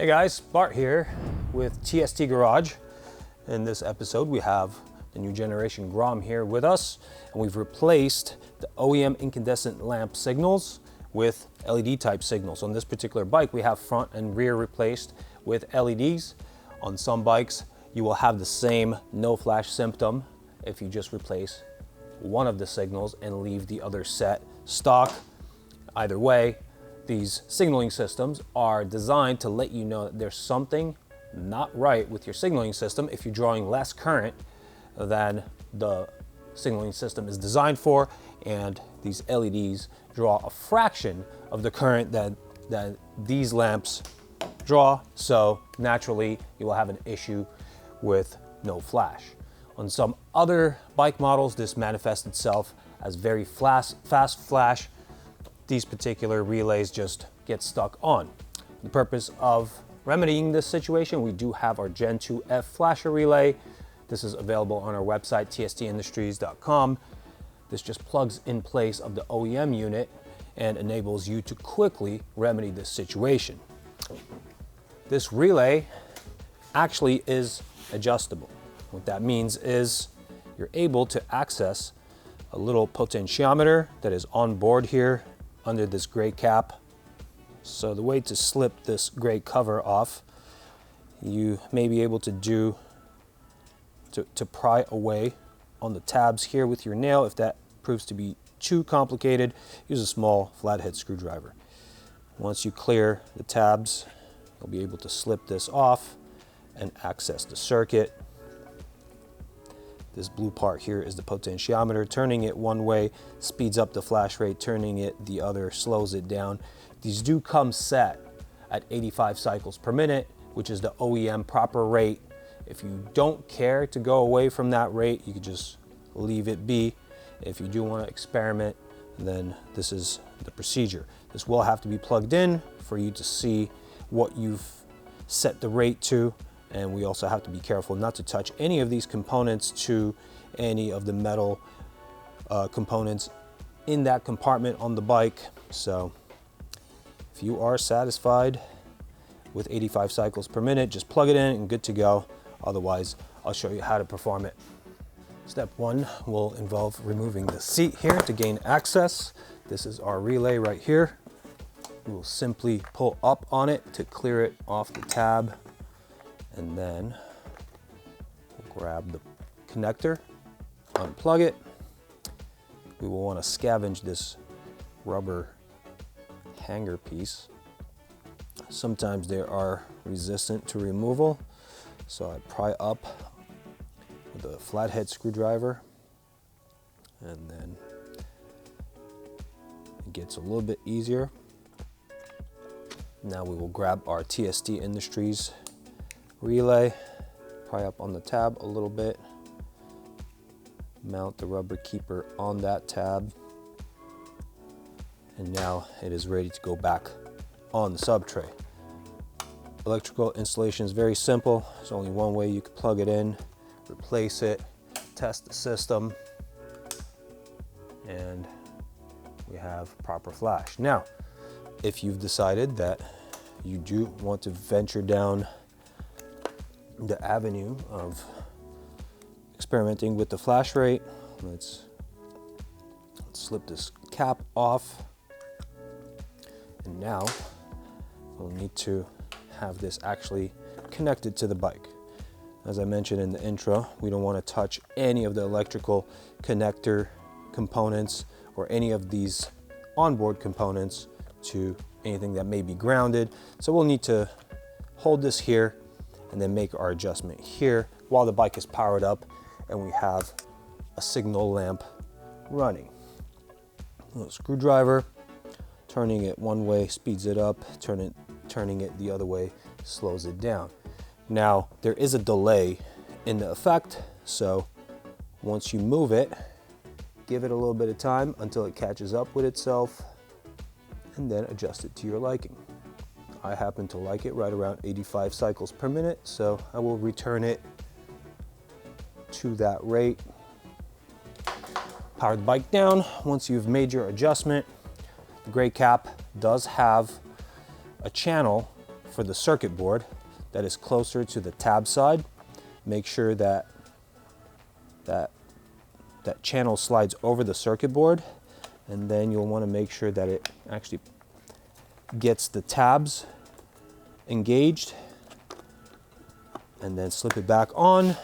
Hey guys, Bart here with TST Garage. In this episode we have the new generation Grom here with us, and we've replaced the OEM incandescent lamp signals with LED type signals. On this particular bike we have front and rear replaced with LEDs. On some bikes you will have the same no flash symptom if you just replace one of the signals and leave the other set stock. Either way, these signaling systems are designed to let you know that there's something not right with your signaling system if you're drawing less current than the signaling system is designed for, and these LEDs draw a fraction of the current that these lamps draw, so naturally you will have an issue with no flash. On some other bike models this manifests itself as very fast flash. These particular relays just get stuck on. The purpose of remedying this situation, we do have our Gen 2F flasher relay. This is available on our website, tstindustries.com. This just plugs in place of the OEM unit and enables you to quickly remedy this situation. This relay actually is adjustable. What that means is you're able to access a little potentiometer that is on board here under this gray cap. So the way to slip this gray cover off, you may be able to do to pry away on the tabs here with your nail. If that proves to be too complicated, use a small flathead screwdriver. Once you clear the tabs, you'll be able to slip this off and access the circuit. This blue part here is the potentiometer. Turning it one way speeds up the flash rate, turning it the other slows it down. These do come set at 85 cycles per minute, which is the OEM proper rate. If you don't care to go away from that rate, you can just leave it be. If you do want to experiment, then this is the procedure. This will have to be plugged in for you to see what you've set the rate to. And we also have to be careful not to touch any of these components to any of the metal components in that compartment on the bike. So if you are satisfied with 85 cycles per minute, just plug it in and good to go. Otherwise, I'll show you how to perform it. Step one will involve removing the seat here to gain access. This is our relay right here. We will simply pull up on it to clear it off the tab. And then we'll grab the connector, unplug it. We will want to scavenge this rubber hanger piece. Sometimes they are resistant to removal, so I pry up with a flathead screwdriver, and then it gets a little bit easier. Now we will grab our TST Industries relay, pry up on the tab a little bit, mount the rubber keeper on that tab, and now it is ready to go back on the sub tray. Electrical installation is very simple. There's only one way you can plug it in, replace it, test the system, and we have proper flash. Now, if you've decided that you do want to venture down the avenue of experimenting with the flash rate, let's slip this cap off, and now we'll need to have this actually connected to the bike. As I mentioned in the intro, we don't want to touch any of the electrical connector components or any of these onboard components to anything that may be grounded. So we'll need to hold this here and then make our adjustment here while the bike is powered up and we have a signal lamp running. A little screwdriver, turning it one way speeds it up, turning it the other way slows it down. Now there is a delay in the effect, so once you move it, give it a little bit of time until it catches up with itself, and then adjust it to your liking. I happen to like it right around 85 cycles per minute, so I will return it to that rate. Power the bike down. Once you've made your adjustment, the gray cap does have a channel for the circuit board that is closer to the tab side. Make sure that that channel slides over the circuit board, and then you'll want to make sure that it actually gets the tabs engaged, and then slip it back on.